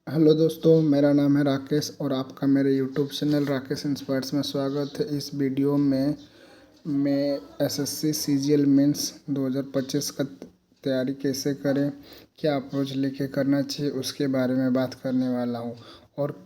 Hello दोस्तों, मेरा नाम है राकेश और आपका मेरे यूट्यूब चैनल राकेश इंस्पायर्स में स्वागत है। इस वीडियो में मैं एसएससी सीजीएल मेंस 2025 का तैयारी कैसे करें, क्या अप्रोच लेके करना चाहिए, उसके बारे में बात करने वाला हूं। और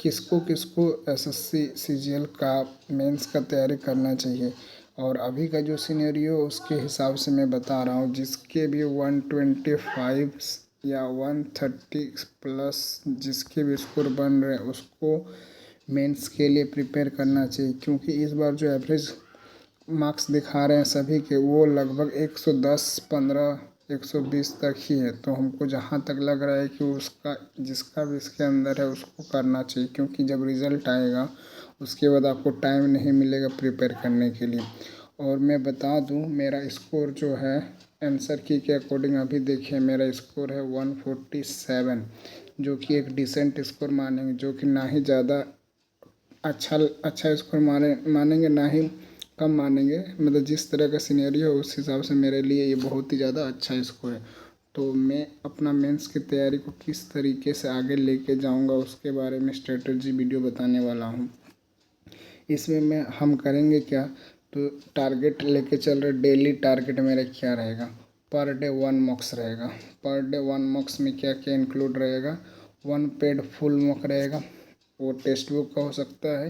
किसको किसको एसएससी सीजीएल का मेंस का तैयारी करना चाहिए और अभी का जो सिनेरियो उसके हिसाब से मैं बता रहा हूं। जिसके भी 125 या 130 प्लस जिसके भी स्कोर बन रहे हैं उसको मेंस के लिए प्रिपेयर करना चाहिए, क्योंकि इस बार जो एवरेज मार्क्स दिखा रहे हैं सभी के वो लगभग 110, 15, 120 तक ही है। तो हमको जहाँ तक लग रहा है कि उसका जिसका भी इसके अंदर है उसको करना चाहिए, क्योंकि जब रिज़ल्ट आएगा उसके बाद आपको टाइम नहीं मिलेगा प्रिपेयर करने के लिए। और मैं बता दूं, मेरा स्कोर जो है आंसर की के अकॉर्डिंग अभी देखिए मेरा स्कोर है 147, जो कि एक डिसेंट स्कोर मानेंगे, जो कि ना ही ज़्यादा अच्छा स्कोर मानेंगे ना ही कम मानेंगे। मतलब जिस तरह का सिनेरियो है उस हिसाब से मेरे लिए ये बहुत ही ज़्यादा अच्छा स्कोर है। तो मैं अपना मेंस की तैयारी को किस तरीके से आगे लेके जाऊंगा उसके बारे में स्ट्रेटजी वीडियो बताने वाला हूँ। इसमें हम करेंगे क्या, तो टारगेट लेके चल रहे, डेली टारगेट मेरा क्या रहेगा, पर डे 1 मॉक्स रहेगा। पर डे 1 मॉक्स में क्या क्या इंक्लूड रहेगा, 1 पेड फुल मॉक रहेगा, वो टेक्स्ट बुक का हो सकता है,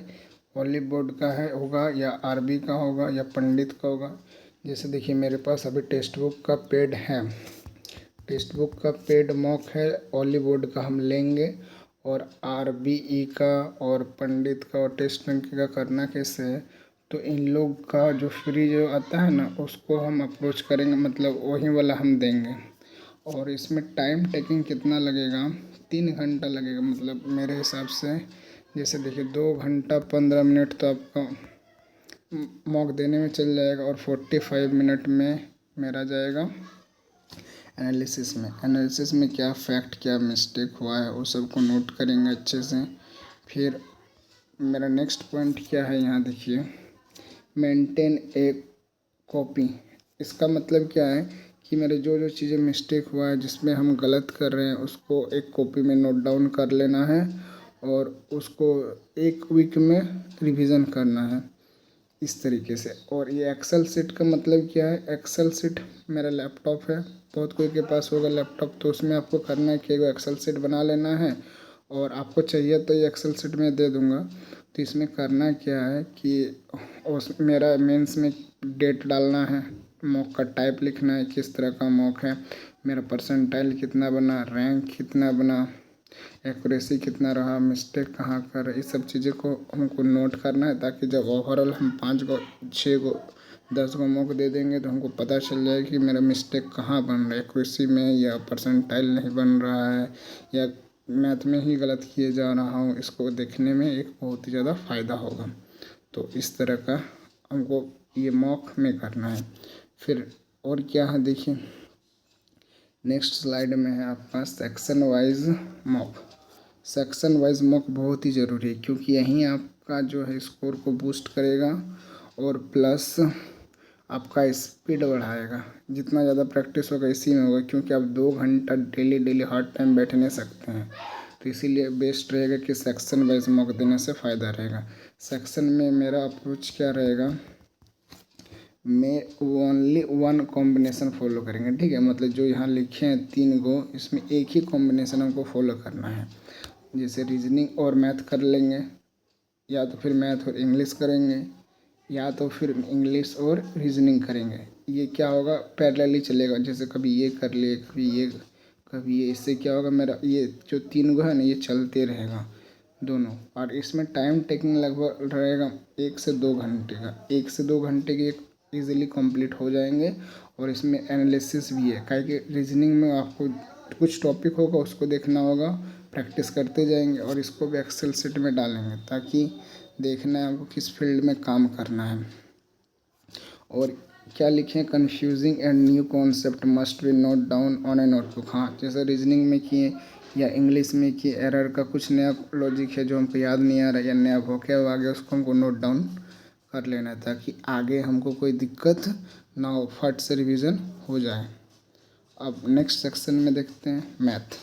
हॉली बोर्ड का है होगा, या आरबी का होगा, या पंडित का होगा। जैसे देखिए मेरे पास अभी टेक्स्ट बुक का पेड है, टेक्स्ट बुक का पेड मॉक है, हॉली बोर्ड का हम लेंगे, और आरबीई का और पंडित का और टेस्ट बैंक का करना कैसे है, तो इन लोग का जो फ्री जो आता है ना उसको हम अप्रोच करेंगे, मतलब वही वाला हम देंगे। और इसमें टाइम टेकिंग कितना लगेगा, 3 घंटा लगेगा मतलब मेरे हिसाब से। जैसे देखिए 2 घंटा 15 मिनट तो आपका मॉक देने में चल जाएगा, और 45 मिनट में मेरा जाएगा एनालिसिस में क्या फैक्ट क्या मिस्टेक हुआ है वो सब को नोट करेंगे अच्छे से। फिर मेरा नेक्स्ट पॉइंट क्या है, यहाँ देखिए, मेंटेन ए कॉपी। इसका मतलब क्या है कि मेरे जो जो चीज़ें मिस्टेक हुआ है, जिसमें हम गलत कर रहे हैं, उसको एक कॉपी में नोट डाउन कर लेना है और उसको 1 वीक में रिवीजन करना है इस तरीके से। और ये एक्सेल शीट का मतलब क्या है, एक्सेल शीट मेरा लैपटॉप है, बहुत कोई के पास होगा लैपटॉप, तो उसमें आपको करना है कि एक एक्सेल शीट बना लेना है, और आपको चाहिए तो ये एक्सेल शीट में दे दूँगा। तो इसमें करना क्या है कि उस मेरा मेंस में डेट डालना है, मॉक का टाइप लिखना है, किस तरह का मॉक है, मेरा परसेंटाइल कितना बना, रैंक कितना बना, एक्यूरेसी कितना रहा, मिस्टेक कहाँ कर, इस सब चीज़ों को हमको नोट करना है, ताकि जब ओवरऑल हम 5 को 6 को 10 को मॉक दे देंगे तो हमको पता चल जाए कि मेरा मिस्टेक कहाँ बन रहा है, एक्यूरेसी में, या परसेंटाइल नहीं बन रहा है, या मैथ में ही गलत किए जा रहा हूँ। इसको देखने में एक बहुत ही ज़्यादा फ़ायदा होगा। तो इस तरह का हमको ये मॉक में करना है। फिर और क्या है देखिए, नेक्स्ट स्लाइड में है आपका section wise mock. Section wise mock बहुत ही ज़रूरी है, क्योंकि यहीं आपका जो है स्कोर को बूस्ट करेगा और प्लस आपका स्पीड बढ़ाएगा। जितना ज़्यादा प्रैक्टिस होगा इसी में होगा, क्योंकि आप 2 घंटा डेली डेली हर टाइम बैठ नहीं सकते हैं। तो इसीलिए बेस्ट रहेगा कि सेक्शन वाइज मॉक देने से फ़ायदा रहेगा। सेक्शन में मेरा अप्रोच क्या रहेगा, में ओनली 1 कॉम्बिनेशन फॉलो करेंगे, ठीक है। मतलब जो यहाँ लिखे हैं 3 गो, इसमें एक ही कॉम्बिनेशन हमको फॉलो करना है। जैसे रीजनिंग और मैथ कर लेंगे, या तो फिर मैथ और इंग्लिश करेंगे, या तो फिर इंग्लिश और रीजनिंग करेंगे। ये क्या होगा, पैरेलली चलेगा, जैसे कभी ये कर लिए कभी ये कभी ये। इससे क्या होगा, मेरा ये जो 3 गो है ना ये चलते रहेगा दोनों। और इसमें टाइम टेकिंग लगभग रहेगा 1 से 2 घंटे का, 1 से 2 घंटे के ईजिली कंप्लीट हो जाएंगे। और इसमें एनालिसिस भी है, काहे कि रीजनिंग में आपको कुछ टॉपिक होगा उसको देखना होगा, प्रैक्टिस करते जाएंगे, और इसको भी एक्सेल शीट में डालेंगे, ताकि देखना है आपको किस फील्ड में काम करना है। और क्या लिखें, confusing and new concept must be note down on A notebook. हाँ, जैसे रीजनिंग में किए या इंग्लिश में किए, एरर का कुछ नया लॉजिक है जो हमको याद नहीं आ रहा है, या नया वोकैब आ गया, उसको हमको नोट डाउन कर लेना है, ताकि आगे हमको कोई दिक्कत ना हो, फट से रिवीजन हो जाए। अब नेक्स्ट सेक्शन में देखते हैं मैथ।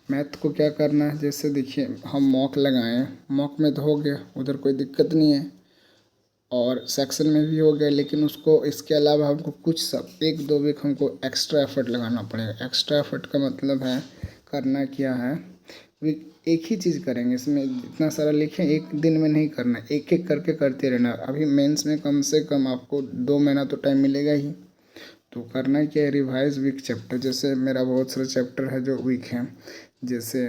मैथ को क्या करना है, जैसे देखिए हम मॉक लगाएं, मॉक में तो हो गया, उधर कोई दिक्कत नहीं है, और सेक्शन में भी हो गया, लेकिन उसको इसके अलावा हमको कुछ सब 1-2 वीक हमको एक्स्ट्रा एफर्ट लगाना पड़ेगा। एक्स्ट्रा एफर्ट का मतलब है करना क्या है, वीक एक ही चीज़ करेंगे, इसमें इतना सारा लिखें, एक दिन में नहीं करना, एक एक करके करते रहना। अभी मेंस में कम से कम आपको 2 महीना तो टाइम मिलेगा ही। तो करना क्या है, रिवाइज वीक चैप्टर, जैसे मेरा बहुत सारे चैप्टर है जो वीक हैं, जैसे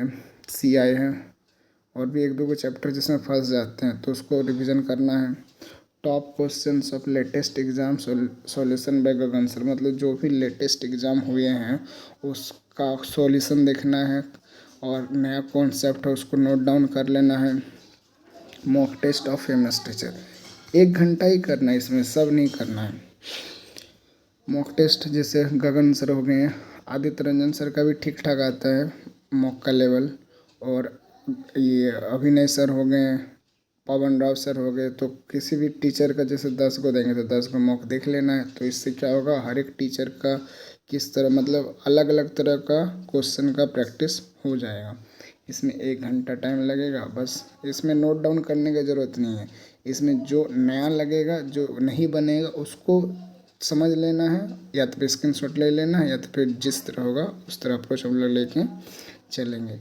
CI है, और भी 1-2 चैप्टर जिसमें फंस जाते हैं तो उसको रिवीजन करना है। Top questions of latest exam solution bye Gagan sir, मतलब जो भी लेटेस्ट एग्ज़ाम हुए हैं उसका सॉल्यूशन देखना है, और नया कॉन्सेप्ट है उसको नोट डाउन कर लेना है। Mock test of famous teacher, 1 घंटा ही करना है, इसमें सब नहीं करना है। मॉक टेस्ट जैसे गगन सर हो गए हैं, आदित्य रंजन सर का भी ठीक ठाक आता है मॉक का लेवल, और ये अभिनय सर हो गए, पवन राव सर हो गए। तो किसी भी टीचर का जैसे 10 को देंगे तो 10 को मॉक देख लेना है। तो इससे क्या होगा, हर एक टीचर का किस तरह, मतलब अलग अलग तरह का क्वेश्चन का प्रैक्टिस हो जाएगा। इसमें 1 घंटा टाइम लगेगा, बस इसमें नोट डाउन करने की ज़रूरत नहीं है। इसमें जो नया लगेगा, जो नहीं बनेगा उसको समझ लेना है, या तो फिर स्क्रीनशॉट ले लेना है, या तो फिर जिस तरह होगा उस तरह अप्रोच हम लोग लेके चलेंगे।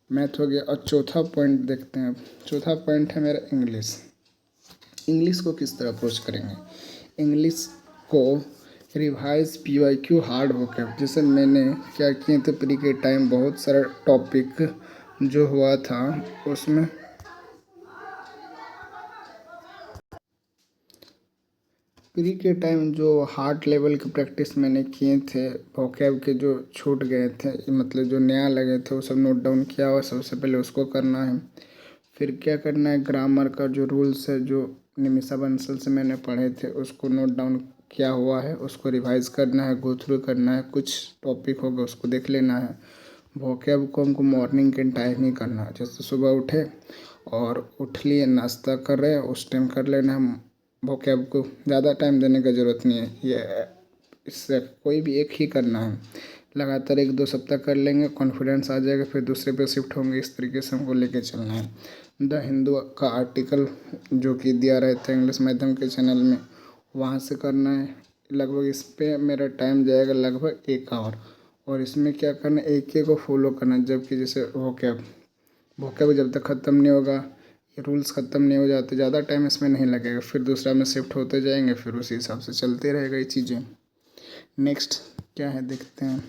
मैथ हो गया, और चौथा पॉइंट देखते हैं। चौथा पॉइंट है मेरा इंग्लिश। इंग्लिश को किस तरह अप्रोच करेंगे, इंग्लिश को रिवाइज PYQ हार्ड वोकैब, जैसे मैंने क्या किए थे प्री के टाइम, बहुत सारा टॉपिक जो हुआ था उसमें प्री के टाइम जो हार्ड लेवल की प्रैक्टिस मैंने किए थे, वोकैब के जो छूट गए थे, मतलब जो नया लगे थे वो सब नोट डाउन किया हुआ, सबसे पहले उसको करना है। फिर क्या करना है, ग्रामर का जो रूल्स है जो निमिषा बंसल से मैंने पढ़े थे उसको नोट डाउन किया हुआ है, उसको रिवाइज करना है, गो थ्रू करना है, कुछ टॉपिक होगा उसको देख लेना है। वोकैब को हमको मॉर्निंग के टाइम ही करना है, जैसे सुबह उठे और उठ लिए, नाश्ता कर रहे हैं उस टाइम कर लेना है। वोकैब को ज़्यादा टाइम देने की ज़रूरत नहीं है, ये इससे कोई भी एक ही करना है। लगातार 1-2 सप्ताह कर लेंगे, कॉन्फिडेंस आ जाएगा, फिर दूसरे पे शिफ्ट होंगे। इस तरीके से हमको लेके चलना है। द हिंदू का आर्टिकल जो कि दिया रहता है इंग्लिश माध्यम के चैनल में, वहाँ से करना है। लगभग इस पे मेरा टाइम जाएगा लगभग 1 आवर, और इसमें क्या करना है, एक को फॉलो करना है। जबकि जैसे वोकैब जब तक ख़त्म नहीं होगा, ये रूल्स ख़त्म नहीं हो जाते, ज़्यादा टाइम इसमें नहीं लगेगा, फिर दूसरा में शिफ्ट होते जाएंगे, फिर उसी हिसाब से चलते रहेगा ये चीज़ें। नेक्स्ट क्या है देखते हैं।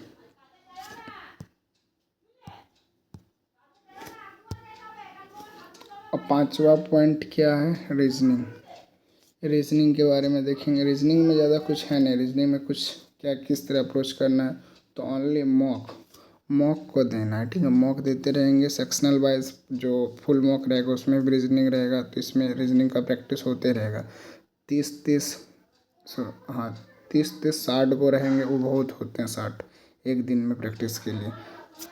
अब 5वां पॉइंट क्या है, रीजनिंग। रीजनिंग के बारे में देखेंगे। रीजनिंग में ज़्यादा कुछ है नहीं, रीजनिंग में कुछ क्या किस तरह अप्रोच करना है, तो ओनली मॉक को देना है, ठीक है। मॉक देते रहेंगे, सेक्शनल वाइज जो फुल मॉक रहेगा उसमें भी रीजनिंग रहेगा, तो इसमें रीजनिंग का प्रैक्टिस होते रहेगा। 30-30 हाँ 30-30 60 को रहेंगे, वो बहुत होते हैं 60 एक दिन में प्रैक्टिस के लिए।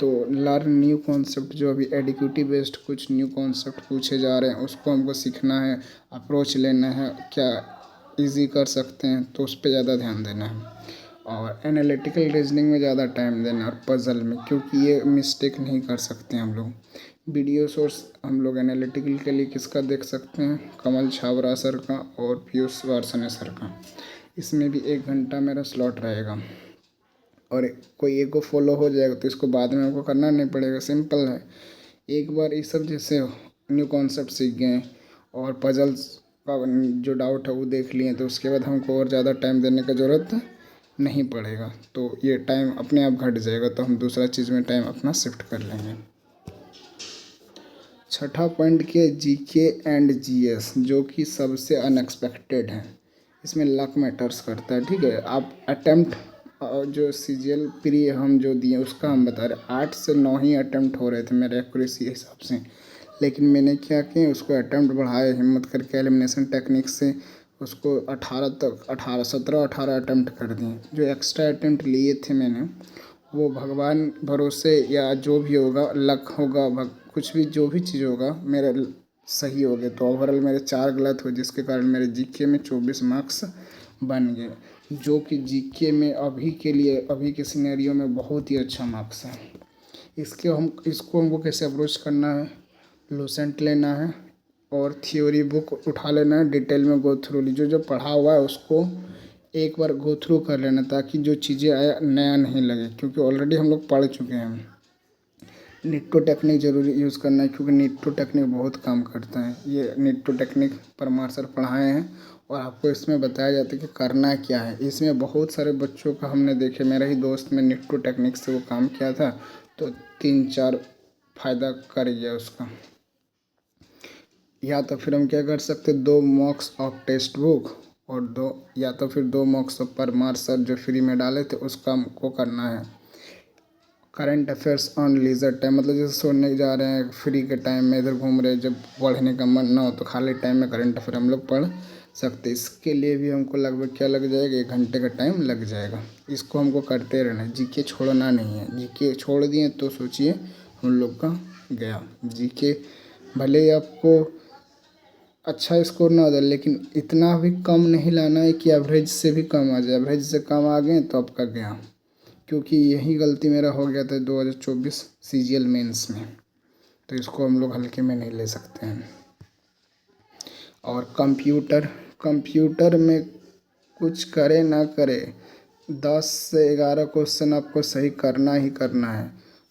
तो लर्न न्यू कॉन्सेप्ट, जो अभी एडिक्यूटिव बेस्ड कुछ न्यू कॉन्सेप्ट पूछे जा रहे हैं उसको हमको सीखना है, अप्रोच लेना है, क्या इजी कर सकते हैं तो उस पर ज़्यादा ध्यान देना है। और एनालिटिकल रीजनिंग में ज़्यादा टाइम देना है, और पज़ल में, क्योंकि ये मिस्टेक नहीं कर सकते हम लोग। वीडियो सोर्स हम लोग एनालिटिकल के लिए किसका देख सकते हैं, कमल छाबरा सर का और पीयूष वार्सने सर का। इसमें भी 1 घंटा मेरा स्लॉट रहेगा, और कोई एक को फॉलो हो जाएगा तो इसको बाद में हमको करना नहीं पड़ेगा, सिंपल है। एक बार ये सब जैसे न्यू कॉन्सेप्ट सीख गए और पजल्स का जो डाउट है वो देख लिए, तो उसके बाद हमको और ज़्यादा टाइम देने की ज़रूरत नहीं पड़ेगा, तो ये टाइम अपने आप घट जाएगा, तो हम दूसरा चीज़ में टाइम अपना शिफ्ट कर लेंगे। छठा पॉइंट के GK एंड GS, जो कि सबसे अनएक्सपेक्टेड है। इसमें लक मैटर्स करता है, ठीक है। आप अटेम्प्ट जो CGL प्री हम जो दिए उसका हम बता रहे, 8 से 9 ही अटेम्प्ट हो रहे थे मेरे एक्यूरेसी हिसाब से, लेकिन मैंने क्या किया, उसको अटेम्प्ट बढ़ाया हिम्मत करके, एलिमिनेशन टेक्निक से उसको 18 तक 17-18 अटेम्प्ट कर दिए। जो एक्स्ट्रा अटेम्प्ट लिए थे मैंने, वो भगवान भरोसे या जो भी होगा, लक होगा, कुछ भी जो भी चीज़ होगा मेरा सही हो गया। तो ओवरऑल मेरे 4 गलत हुए, जिसके कारण मेरे GK में 24 मार्क्स बन गए, जो कि GK में अभी के लिए, अभी के सिनेरियो में बहुत ही अच्छा मार्क्स है। इसको हमको कैसे अप्रोच करना है, लूसेंट लेना है और थ्योरी बुक उठा लेना है, डिटेल में गो थ्रू जो जो पढ़ा हुआ है उसको एक बार गो थ्रू कर लेना, ताकि जो चीज़ें आया नया नहीं लगे, क्योंकि ऑलरेडी हम लोग पढ़ चुके हैं। निट्टो टेक्निक जरूरी यूज़ करना है, क्योंकि निट्टो टेक्निक बहुत काम करता है। ये निट्टो टेक्निक परमार सर पढ़ाए हैं और आपको इसमें बताया जाता है कि करना क्या है। इसमें बहुत सारे बच्चों का हमने देखे, मेरा ही दोस्त में निट्टो टेक्निक से वो काम किया था, तो 3-4 फ़ायदा कर गया उसका। या तो फिर हम क्या कर सकते, 2 मॉक्स ऑफ टेक्स्ट बुक और 2 मॉक्स ऑफ परमार सर जो फ्री में डाले थे उसका हमको करना है। Current affairs on leisure time, मतलब जैसे सोने जा रहे हैं फ्री के टाइम में, इधर घूम रहे, जब पढ़ने का मन ना हो तो खाली टाइम में करंट अफेयर हम लोग पढ़ सकते। इसके लिए भी हमको लगभग क्या लग जाएगा, 1 घंटे का टाइम लग जाएगा। इसको हमको करते रहना है, जीके छोड़ना नहीं है। जीके छोड़ दिए तो सोचिए हम लोग का गया। जीके भले ही आपको अच्छा स्कोर ना हो जाए, लेकिन इतना भी कम नहीं लाना है कि एवरेज से भी कम आ जाए। एवरेज से कम आ गए तो आपका गया, क्योंकि यही गलती मेरा हो गया था 2024 सीजीएल मेंस में, तो इसको हम लोग हल्के में नहीं ले सकते हैं। और कंप्यूटर में कुछ करे ना करे, 10 से 11 क्वेश्चन आपको सही करना ही करना है।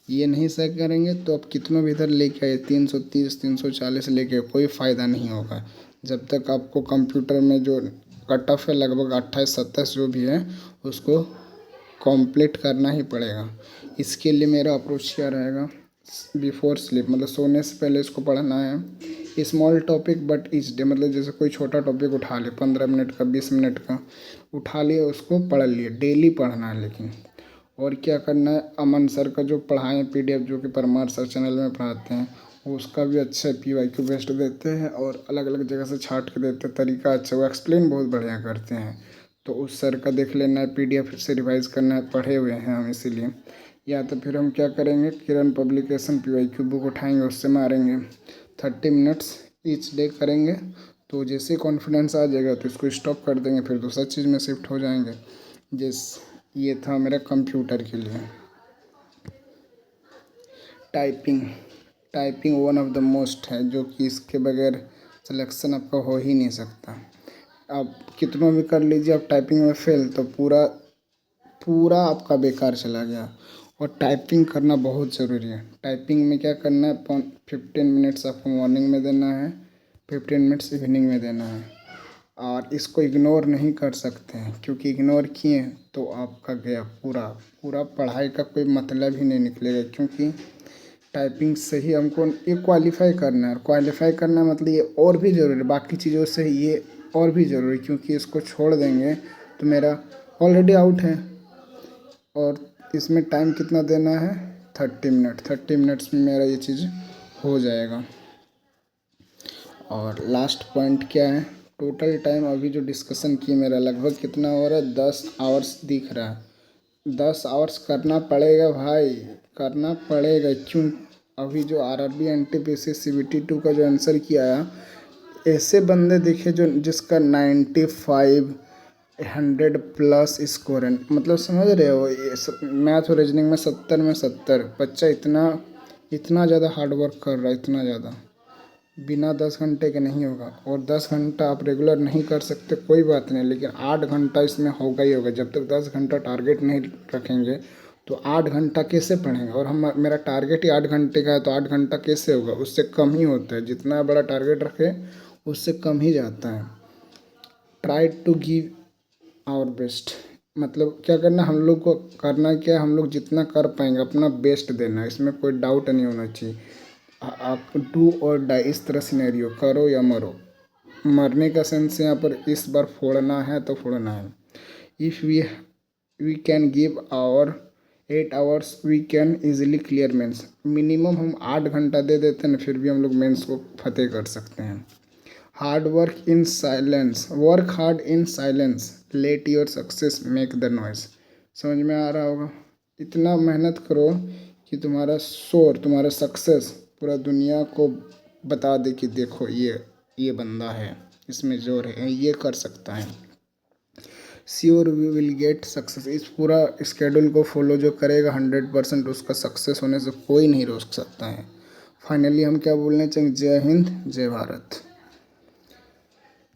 ये नहीं सही करेंगे तो आप कितनों भी इधर लेके आए, 330 340 लेके, कोई फ़ायदा नहीं होगा। जब तक आपको कंप्यूटर में जो कट ऑफ है लगभग 28-27 जो भी है उसको कंप्लीट करना ही पड़ेगा। इसके लिए मेरा अप्रोच क्या रहेगा, बिफोर स्लीप, मतलब सोने से पहले इसको पढ़ना है। Small topic but each day, मतलब जैसे कोई छोटा टॉपिक उठा ले, 15 मिनट का 20 मिनट का उठा लिए, उसको पढ़ लिए, डेली पढ़ना है। लेकिन और क्या करना है, अमन सर का जो पढ़ाएं पीडीएफ, जो कि परमार सर चैनल में पढ़ाते हैं, उसका भी अच्छा पीवाईक्यू बेस्ट देते हैं और अलग अलग जगह से छाट के देते हैं। तरीका अच्छा, वो एक्सप्लेन बहुत बढ़िया करते हैं, तो उस सर का देख लेना है, पीडीएफ से रिवाइज करना है, पढ़े हुए हैं हम इसीलिए। या तो फिर हम क्या करेंगे, किरण पब्लिकेशन पीवाईक्यू बुक उठाएंगे, उससे मारेंगे 30 मिनट्स ईच डे करेंगे, तो जैसे कॉन्फिडेंस आ जाएगा तो इसको स्टॉप कर देंगे, फिर दूसरा चीज़ में शिफ्ट हो जाएंगे। ये था मेरा कंप्यूटर के लिए। Typing one of the most है, जो कि इसके बगैर सिलेक्शन आपका हो ही नहीं सकता। आप कितना भी कर लीजिए, आप टाइपिंग में फेल तो पूरा आपका बेकार चला गया। और टाइपिंग करना बहुत ज़रूरी है। टाइपिंग में क्या करना है, 15 मिनट्स आपको मॉर्निंग में देना है, 15 मिनट्स इवनिंग में देना है। और इसको इग्नोर नहीं कर सकते हैं, क्योंकि इग्नोर किए तो आपका गया पूरा पढ़ाई का कोई मतलब ही नहीं निकलेगा। क्योंकि टाइपिंग से ही हमको ये क्वालिफाई करना है, और क्वालिफाई करना मतलब ये और भी ज़रूरी है, बाकी चीज़ों से ये और भी ज़रूरी, क्योंकि इसको छोड़ देंगे तो मेरा ऑलरेडी आउट है। और इसमें टाइम कितना देना है, 30 मिनट्स में मेरा ये चीज़ हो जाएगा। और लास्ट पॉइंट क्या है, टोटल टाइम अभी जो डिस्कशन किए मेरा लगभग कितना हो रहा है, 10 आवर्स दिख रहा है। 10 आवर्स करना पड़ेगा भाई, करना पड़ेगा। क्यों, अभी जो आरआरबी एनटीपीसी सीबीटी 2 का जो आंसर किया है, ऐसे बंदे दिखे जो जिसका 95 100 प्लस स्कोर है, मतलब समझ रहे हो, मैथ और रीजनिंग में 70 में 70। बच्चा इतना ज़्यादा हार्ड वर्क कर रहा है, इतना ज़्यादा, बिना 10 घंटे के नहीं होगा। और 10 घंटा आप रेगुलर नहीं कर सकते कोई बात नहीं, लेकिन 8 घंटा इसमें होगा ही होगा। जब तक 10 घंटा टारगेट नहीं रखेंगे तो 8 घंटा कैसे पढ़ेंगे। और मेरा टारगेट ही 8 घंटे का है, तो 8 घंटा कैसे होगा, उससे कम ही होता है। जितना बड़ा टारगेट रखे उससे कम ही जाता है। Try to give our best, मतलब क्या करना, हम लोग को करना क्या है, हम लोग जितना कर पाएंगे अपना बेस्ट देना है, इसमें कोई डाउट नहीं होना चाहिए। आप डू और डाई, इस तरह सिनेरियो, करो या मरो। मरने का सेंस यहाँ पर इस बार फोड़ना है तो फोड़ना है। If we can give our 8 hours we can easily clear mains. Minimum हम 8 घंटा दे देते हैं ना, फिर भी हम लोग मेंस को फतेह कर सकते हैं। Hard work in silence, work hard in silence, let your success make the noise. समझ में आ रहा होगा, इतना मेहनत करो कि तुम्हारा शोर, तुम्हारा सक्सेस पूरा दुनिया को बता दे कि देखो ये बंदा है, इसमें जोर है, ये कर सकता है। Sure we will get success. इस पूरा स्केड्यूल को फॉलो जो करेगा 100% उसका सक्सेस होने से कोई नहीं रोक सकता है। फाइनली हम क्या बोलना चाहेंगे, जय हिंद जय Bharat.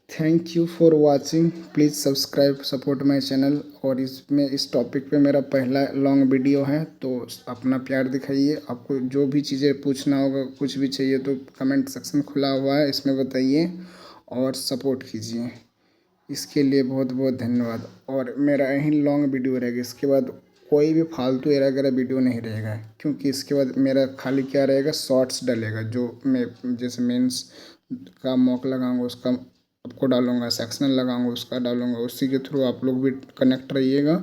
Thank you for watching, please subscribe support my channel. और इसमें इस टॉपिक पे मेरा पहला लॉन्ग वीडियो है, तो अपना प्यार दिखाइए। आपको जो भी चीज़ें पूछना होगा, कुछ भी चाहिए तो कमेंट सेक्शन खुला हुआ है, इसमें बताइए और सपोर्ट कीजिए। इसके लिए बहुत बहुत धन्यवाद। और मेरा यही लॉन्ग वीडियो रहेगा, इसके बाद कोई भी फालतू एरा वगैरह वीडियो नहीं रहेगा, क्योंकि इसके बाद मेरा खाली क्या रहेगा, शॉर्ट्स डलेगा। जो मैं जैसे मेंस का मॉक लगाऊंगा उसका आपको डालूंगा, सेक्शनल लगाऊंगा उसका डालूंगा, उसी के थ्रू आप लोग भी कनेक्ट रहिएगा,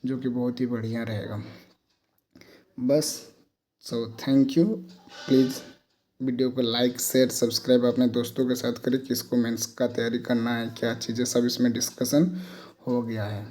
जो कि बहुत ही बढ़िया रहेगा। बस so thank you. Please video को लाइक शेयर सब्सक्राइब अपने दोस्तों के साथ करें। किसको मेंस का तैयारी करना है, क्या चीज़ें, सब इसमें डिस्कशन हो गया है।